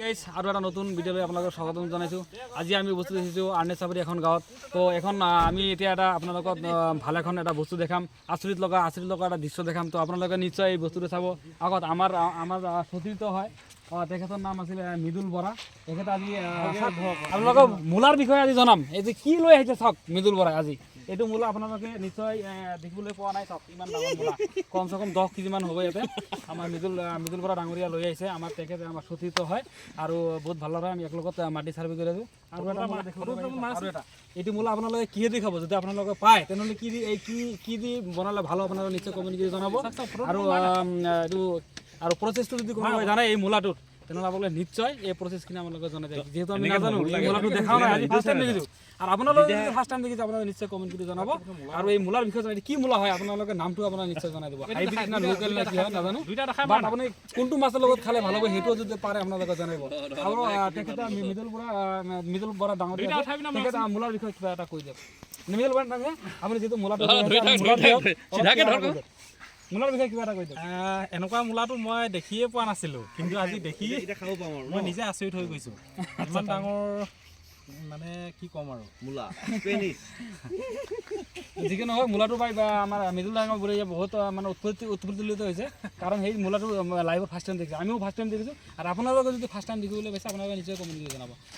Guys আৰু এটা নতুন ভিডিঅ'লৈ আপোনালোকক স্বাগতম জনাইছোঁ। আজি আমি বস্তু দেখিছোঁ আৰ্নেজ চাপৰি এখন গাঁৱত। তো এখন আমি এতিয়া এটা আপোনালোকক ভাল এখন এটা বস্তু দেখাম, আচৰিত লগা এটা দৃশ্য দেখাম। তো আপোনালোকে নিশ্চয় এই বস্তুটো চাব। আগত আমাৰ সতীৰ্থ হয়, তেখেতৰ নাম আছিলে মৃদুল বৰা। তেখেতে আজি আপোনালোকক মূলাৰ বিষয়ে আজি জনাম। এই যে কি লৈ আহিছে চাওক মৃদুল বৰাই আজি। এইটো মূলা আপোনালোকে নিশ্চয় দেখিবলৈ পোৱা নাই। চাওক ইমান ডাঙৰ মূলা, কমচে কম 10 কেজিমান হ'ব। ইয়াতে আমাৰ মৃদুল বৰা ডাঙৰীয়া লৈ আহিছে। আমাৰ তেখেতে আমাৰ সতীৰ্থ হয় আৰু বহুত ভাল লাগে। আমি একেলগত মাটি চাৰ্ভে কৰি আছোঁ। আৰু এটা এইটো মূলা আপোনালোকে কিহেদি খাব, যদি আপোনালোকে পায় তেনেহ'লে কি দি বনালে ভাল হ'ব আপোনালোকে নিশ্চয় কমেণ্ট কৰি জনাব। আৰু প্ৰচেছটো যদি কোনোবাই জানে এই মূলাটোত, তেনেহ'লে আপোনালোকে নিশ্চয় এই প্ৰচেছখিনি আপোনালোকে জনাই দিয়ে। যিহেতু আমি নাজানো, এই মূলাটো দেখাও নাই, আজি ফাৰ্ষ্ট টাইম দেখিছোঁ। আৰু আপোনালোকে যদি ফাৰ্ষ্ট টাইম দেখিছে আপোনালোকে নিশ্চয় কমেণ্ট কৰি জনাব। আৰু এই মূলাৰ বিষয়ে জানি কি মূলা হয় আপোনালোকে নামটো আপোনাৰ নিশ্চয় জনাই দিব। হাইব্ৰিড না লোকেল না কি হয় নাজানো, বাট আপুনি কোনটো মাছৰ লগত খালে ভাল হ'ব সেইটোও যদি পাৰে আপোনালোকে জনাব। আৰু তেখেতে মৃদুল বৰা ডাঙৰীয়া, তেখেতে মূলাৰ বিষয়ে কিবা এটা কৈ দিয়ক। মৃদুল বৰা ডাঙৰীয়া, আপুনি যিহেতু মূলাটো মূলাৰ বিষয়ে কিবা এটা কৈ দিয়ক। এনেকুৱা মূলাটো মই দেখিয়ে পোৱা নাছিলোঁ, কিন্তু আজি দেখি মই নিজে আচৰিত হৈ গৈছোঁ। ইমান ডাঙৰ মানে কি ক'ম আৰু মূলা। যিকি নহয়, মূলাটো পাই বা আমাৰ মৃদুল ডাঙৰ বোৰে বহুত মানে উৎফুল্লিত হৈছে, কাৰণ সেই মূলাটো লাইভত ফাৰ্ষ্ট টাইম দেখিছে। আমিও ফাৰ্ষ্ট টাইম দেখিছোঁ। আৰু আপোনালোকে যদি ফাৰ্ষ্ট টাইম দেখিবলৈ পাইছে আপোনালোকে নিশ্চয় কমেণ্ট কৰি জনাব।